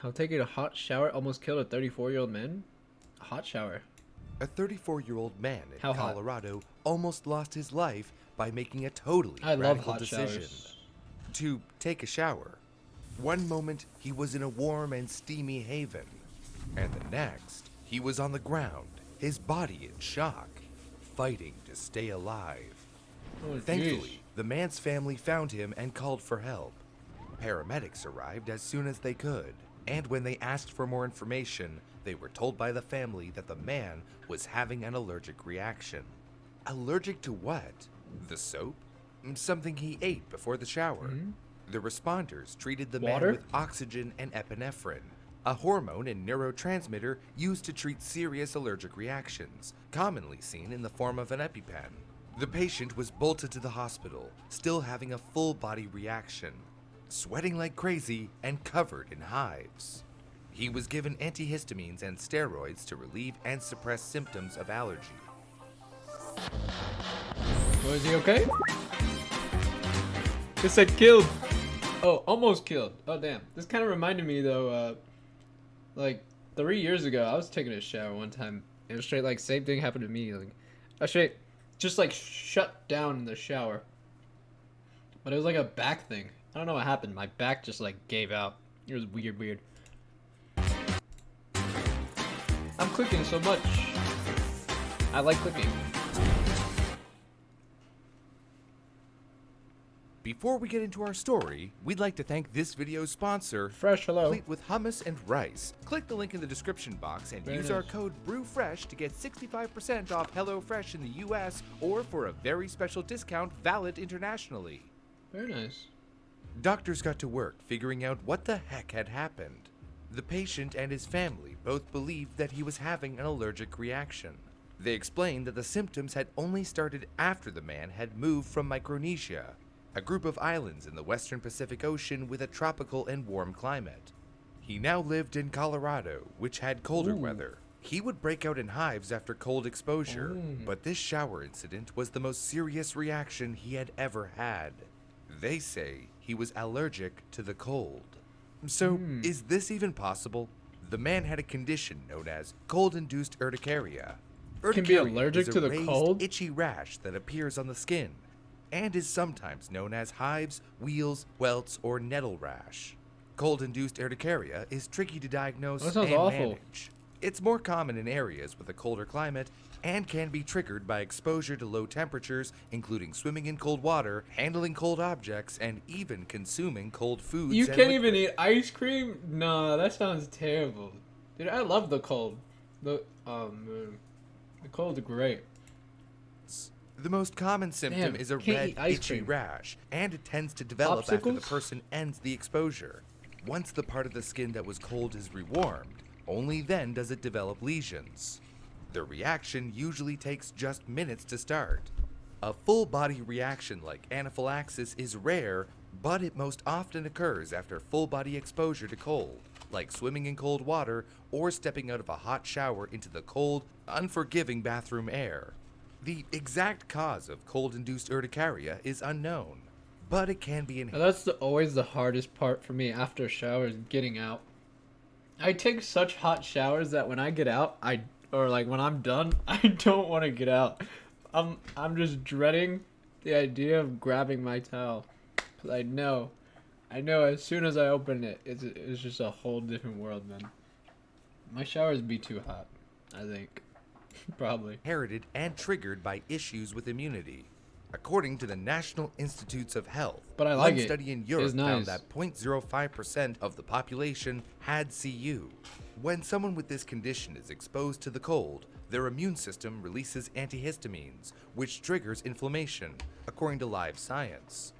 How taking a hot shower almost killed a 34-year-old man? A hot shower. A 34-year-old man in How hot? Colorado almost lost his life by making a totally I love radical hot decision showers. to take a shower. One moment, he was in a warm and steamy haven, and the next, he was on the ground, his body in shock, fighting to stay alive. Oh, jeez. Thankfully, the man's family found him and called for help. Paramedics arrived as soon as they could, and when they asked for more information, they were told by the family that the man was having an allergic reaction. Allergic to what? The soap? Something he ate before the shower. The responders treated the Water? man with oxygen and epinephrine, a hormone and neurotransmitter used to treat serious allergic reactions, commonly seen in the form of an EpiPen. The patient was bolted to the hospital, still having a full body reaction, sweating like crazy and covered in hives. He was given antihistamines and steroids to relieve and suppress symptoms of allergy. Was he okay? It said killed. Oh, almost killed. Oh, damn. This kind of reminded me, though, like 3 years ago, I was taking a shower one time. It was straight, like, same thing happened to me. Like, I straight just, like, shut down in the shower. But it was like a back thing. I don't know what happened. My back just, like, gave out. It was weird. I'm clicking so much. I like clicking. Before we get into our story, we'd like to thank this video's sponsor, Fresh, hello. complete with hummus and rice. Click the link in the description box and Very use our nice. code BREWFRESH to get 65% off HelloFresh in the US or for a very special discount valid internationally. Very nice. Doctors got to work figuring out what the heck had happened. The patient and his family both believed that he was having an allergic reaction. They explained that the symptoms had only started after the man had moved from Micronesia, a group of islands in the western Pacific Ocean with a tropical and warm climate. He now lived in Colorado, which had colder weather. He would break out in hives after cold exposure, but this shower incident was the most serious reaction he had ever had. They say he was allergic to the cold. So, is this even possible? The man had a condition known as cold-induced urticaria. Can be Urticaria allergic is to a the raised, cold? itchy rash that appears on the skin, and is sometimes known as hives, wheals, welts, or nettle rash. Cold-induced urticaria is tricky to diagnose That sounds and awful. manage. It's more common in areas with a colder climate and can be triggered by exposure to low temperatures, including swimming in cold water, handling cold objects, and even consuming cold foods. You and can't even liquids. eat ice cream? Nah, that sounds terrible. Dude, I love the cold. The cold's great. The most common symptom Damn, is a can't red, eat ice itchy cream. rash, and it tends to develop after the Popsicles? person ends the exposure. Once the part of the skin that was cold is rewarmed, only then does it develop lesions. The reaction usually takes just minutes to start. A full body reaction like anaphylaxis is rare, but it most often occurs after full body exposure to cold, like swimming in cold water or stepping out of a hot shower into the cold, unforgiving bathroom air. The exact cause of cold-induced urticaria is unknown, but it can be Now, that's always the hardest part for me after showers, getting out. I take such hot showers that when I get out, when I'm done, I don't want to get out. I'm just dreading the idea of grabbing my towel. 'Cause I know as soon as I open it, it's just a whole different world, man. My showers be too hot, I think. Probably. inherited and triggered by issues with immunity. According to the National Institutes of Health, But I like one it. study in It's Europe nice. found that 0.05% of the population had CU. When someone with this condition is exposed to the cold, their immune system releases antihistamines, which triggers inflammation, according to Live Science.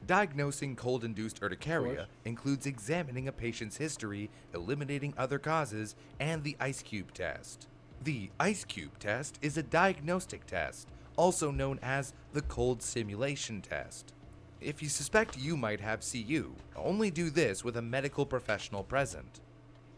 Diagnosing cold-induced urticaria includes examining a patient's history, eliminating other causes, and the ice cube test. The ice cube test is a diagnostic test, also known as the cold simulation test. If you suspect you might have CU, only do this with a medical professional present.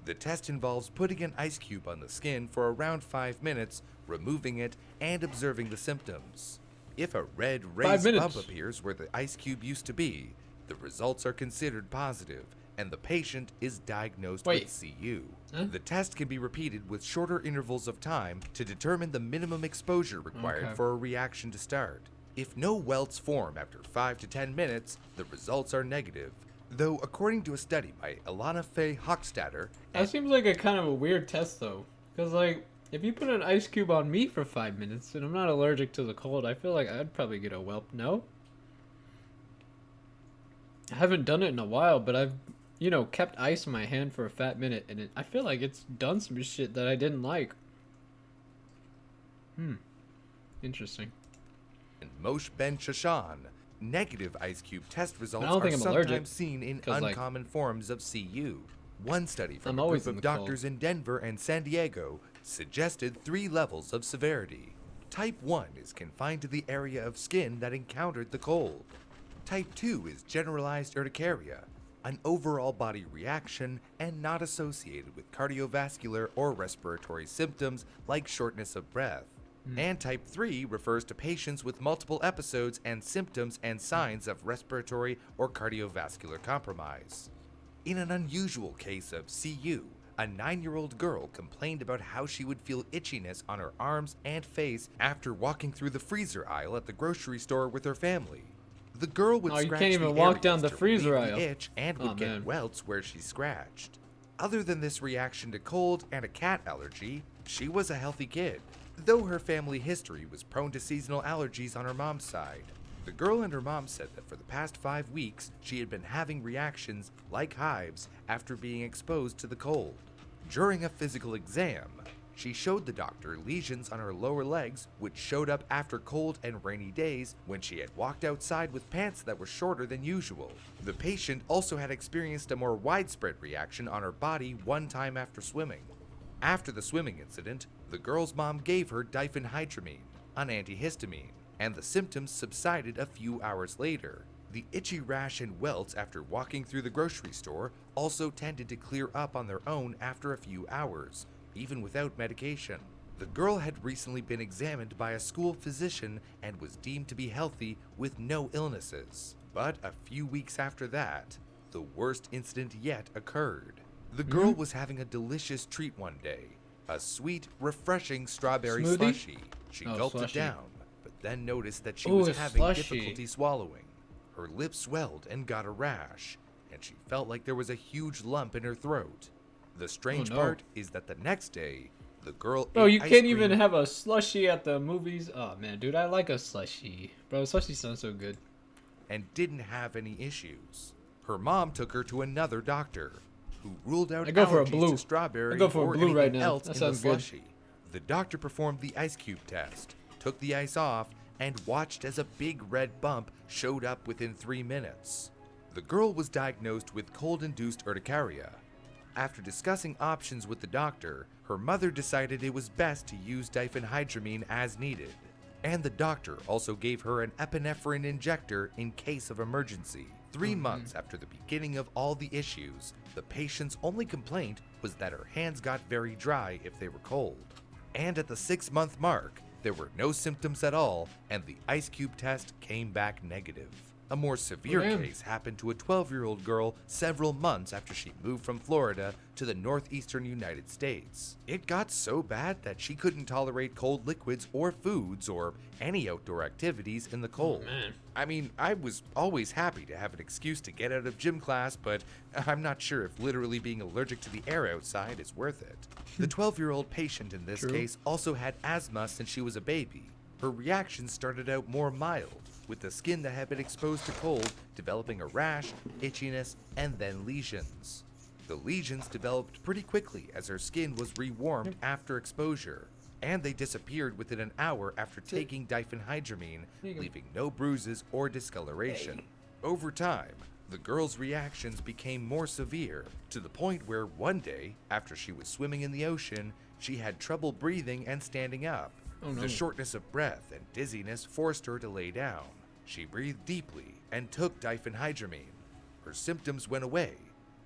The test involves putting an ice cube on the skin for around 5 minutes, removing it, and observing the symptoms. If a red raised minutes. bump appears where the ice cube used to be, the results are considered positive, and the patient is diagnosed Wait. with CU. Huh? The test can be repeated with shorter intervals of time to determine the minimum exposure required Okay. for a reaction to start. If no welts form after 5 to 10 minutes, the results are negative. Though, according to a study by Ilana Faye Hochstadter, That seems like a kind of a weird test, though. Because, like, if you put an ice cube on me for 5 minutes and I'm not allergic to the cold, I feel like I'd probably get a whelp. No? I haven't done it in a while, but I've, kept ice in my hand for a fat minute, and I feel like it's done some shit that I didn't like. Interesting. and Moshe Ben Shashan, negative ice cube test results don't are think I'm allergic, sometimes seen in 'cause, like, uncommon forms of CU. One study from I'm a always group in of the cold. doctors in Denver and San Diego suggested 3 levels of severity. Type 1 is confined to the area of skin that encountered the cold. Type 2 is generalized urticaria, an overall body reaction and not associated with cardiovascular or respiratory symptoms like shortness of breath. And type 3 refers to patients with multiple episodes and symptoms and signs of respiratory or cardiovascular compromise. In an unusual case of CU, a 9-year-old girl complained about how she would feel itchiness on her arms and face after walking through the freezer aisle at the grocery store with her family. The girl would Oh, you scratch can't even the walk areas down the to freezer relieve aisle. the itch and would Oh, get man. welts where she scratched. Other than this reaction to cold and a cat allergy, she was a healthy kid, though her family history was prone to seasonal allergies on her mom's side. The girl and her mom said that for the past 5 weeks, she had been having reactions like hives after being exposed to the cold. During a physical exam, she showed the doctor lesions on her lower legs, which showed up after cold and rainy days when she had walked outside with pants that were shorter than usual. The patient also had experienced a more widespread reaction on her body one time after swimming. After the swimming incident, the girl's mom gave her diphenhydramine, an antihistamine, and the symptoms subsided a few hours later. The itchy rash and welts after walking through the grocery store also tended to clear up on their own after a few hours, even without medication. The girl had recently been examined by a school physician and was deemed to be healthy with no illnesses. But a few weeks after that, the worst incident yet occurred. The girl was having a delicious treat one day, a sweet, refreshing strawberry Smoothie? slushie. She Oh, gulped slushie. it down, but then noticed that she Ooh, was a having slushie. difficulty swallowing. Her lips swelled and got a rash, and she felt like there was a huge lump in her throat. The strange no. part is that the next day, the girl Bro, ate you ice can't cream even have a slushie at the movies. Oh man, dude, I like a slushie. Bro, slushie sounds so good. and didn't have any issues. Her mom took her to another doctor, who ruled out I go for a allergies blue. to strawberry I go for a or blue right anything now. else That in the sounds good. slushie. The doctor performed the ice cube test, took the ice off, and watched as a big red bump showed up within 3 minutes. The girl was diagnosed with cold-induced urticaria. After discussing options with the doctor, her mother decided it was best to use diphenhydramine as needed. And the doctor also gave her an epinephrine injector in case of emergency. 3 months after the beginning of all the issues, the patient's only complaint was that her hands got very dry if they were cold. And at the 6-month mark, there were no symptoms at all, and the ice cube test came back negative. A more severe Damn. case happened to a 12-year-old girl several months after she moved from Florida to the northeastern United States. It got so bad that she couldn't tolerate cold liquids or foods or any outdoor activities in the cold. man. I mean, I was always happy to have an excuse to get out of gym class, but I'm not sure if literally being allergic to the air outside is worth it. The 12-year-old patient in this True. case also had asthma since she was a baby. Her reactions started out more mild, with the skin that had been exposed to cold developing a rash, itchiness, and then lesions. The lesions developed pretty quickly as her skin was rewarmed after exposure, and they disappeared within an hour after taking diphenhydramine, There you go. leaving no bruises or discoloration. Over time, the girl's reactions became more severe, to the point where one day, after she was swimming in the ocean, she had trouble breathing and standing up. Oh, no. The shortness of breath and dizziness forced her to lay down. She breathed deeply and took diphenhydramine. Her symptoms went away,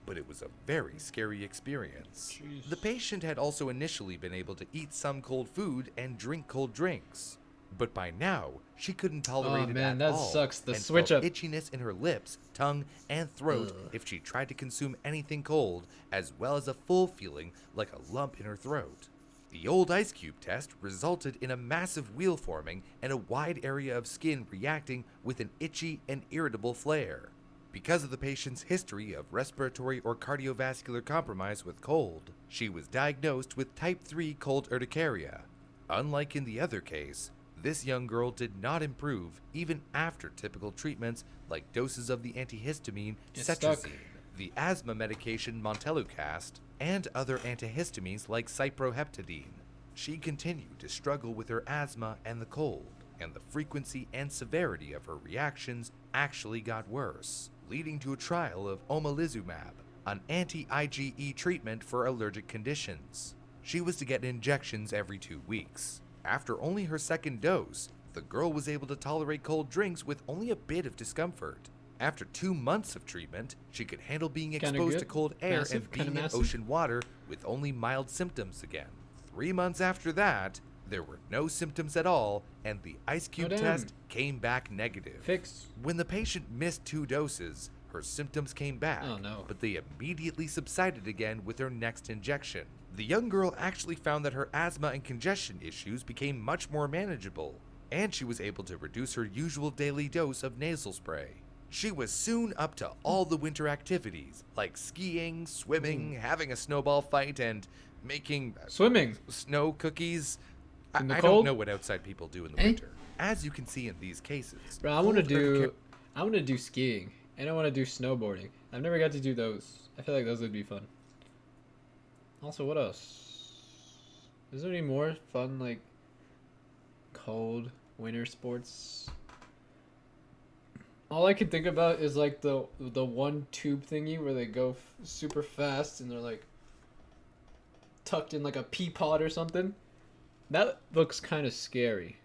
but it was a very scary experience. Jeez. The patient had also initially been able to eat some cold food and drink cold drinks. But by now, she couldn't tolerate Oh it man, at that all sucks. The and switch felt up. itchiness in her lips, tongue, and throat Ugh. if she tried to consume anything cold, as well as a full feeling like a lump in her throat. The old ice cube test resulted in a massive wheal forming and a wide area of skin reacting with an itchy and irritable flare. Because of the patient's history of respiratory or cardiovascular compromise with cold, she was diagnosed with type 3 cold urticaria. Unlike in the other case, this young girl did not improve even after typical treatments like doses of the antihistamine It's stuck. cetrizine, the asthma medication montelukast, and other antihistamines like cyproheptadine. She continued to struggle with her asthma and the cold, and the frequency and severity of her reactions actually got worse, leading to a trial of omalizumab, an anti-IgE treatment for allergic conditions. She was to get injections every 2 weeks. After only her second dose, the girl was able to tolerate cold drinks with only a bit of discomfort. After 2 months of treatment, she could handle being Kinda exposed to good. cold air Massive. and Kinda being in massive. ocean water with only mild symptoms again. 3 months after that, there were no symptoms at all, and the ice cube damn. test came back negative. Fixed. When the patient missed 2 doses, her symptoms came back, Oh, no. but they immediately subsided again with her next injection. The young girl actually found that her asthma and congestion issues became much more manageable, and she was able to reduce her usual daily dose of nasal spray. She was soon up to all the winter activities, like skiing, swimming, having a snowball fight, and making Swimming. snow cookies. In the I cold? don't know what outside people do in the Eh? winter. As you can see in these cases, Bro, I want to cold do. I want to do skiing, and I want to do snowboarding. I've never got to do those. I feel like those would be fun. Also, what else? Is there any more fun like cold winter sports? All I can think about is like the one tube thingy where they go super fast and they're like tucked in like a pea pod or something. That looks kind of scary,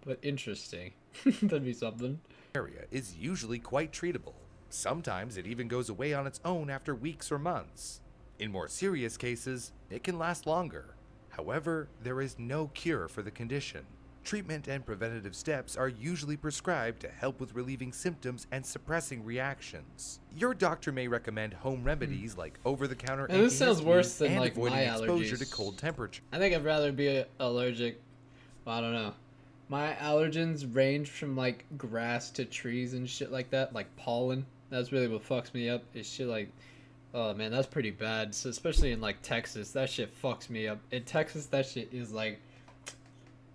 but interesting. That'd be something. area is usually quite treatable. Sometimes it even goes away on its own after weeks or months. In more serious cases, it can last longer. However, there is no cure for the condition. Treatment and preventative steps are usually prescribed to help with relieving symptoms and suppressing reactions. Your doctor may recommend home remedies like over-the-counter And this sounds worse antihistamines than and like avoiding my exposure allergies. to cold temperature. I think I'd rather be allergic. Well, I don't know. My allergens range from like grass to trees and shit like that, like pollen. That's really what fucks me up. Is shit like, oh man, that's pretty bad. So especially in like Texas, that shit fucks me up. In Texas, that shit is like,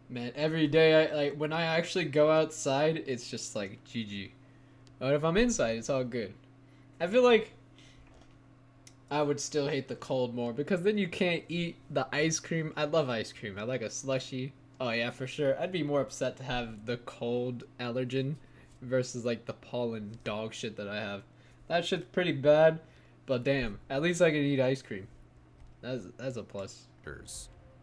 man, every day I like when I actually go outside, it's just like GG. But if I'm inside, it's all good. I feel like I would still hate the cold more because then you can't eat the ice cream. I love ice cream. I like a slushy. Oh yeah, for sure. I'd be more upset to have the cold allergen versus like the pollen dog shit that I have. That shit's pretty bad, but damn, at least I can eat ice cream. That's a plus.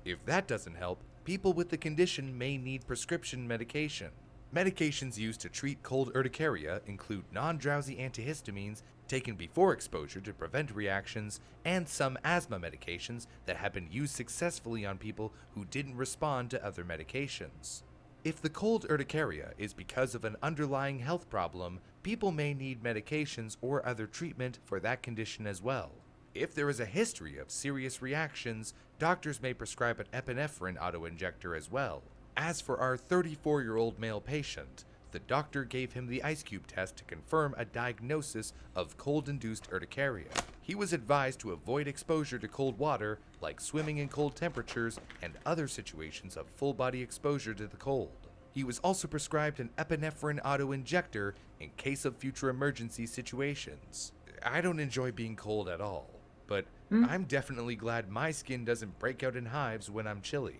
If that doesn't help, people with the condition may need prescription medication. Medications used to treat cold urticaria include non-drowsy antihistamines taken before exposure to prevent reactions, and some asthma medications that have been used successfully on people who didn't respond to other medications. If the cold urticaria is because of an underlying health problem, people may need medications or other treatment for that condition as well. If there is a history of serious reactions, doctors may prescribe an epinephrine autoinjector as well. As for our 34-year-old male patient, the doctor gave him the ice cube test to confirm a diagnosis of cold-induced urticaria. He was advised to avoid exposure to cold water, like swimming in cold temperatures and other situations of full-body exposure to the cold. He was also prescribed an epinephrine autoinjector in case of future emergency situations. I don't enjoy being cold at all, but I'm definitely glad my skin doesn't break out in hives when I'm chilly.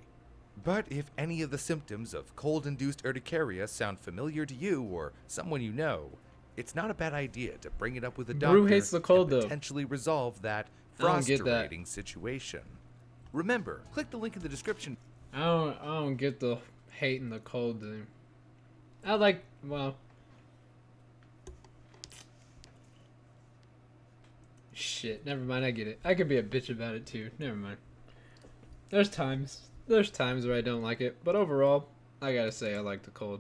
But if any of the symptoms of cold-induced urticaria sound familiar to you or someone you know, it's not a bad idea to bring it up with a doctor Brew hates the cold, and though. potentially resolve that I don't get that. frustrating situation. Remember, click the link in the description. I don't get the hating the cold thing. I like, well, shit, never mind, I get it. I could be a bitch about it too. Never mind. There's times where I don't like it, but overall, I gotta say, I like the cold.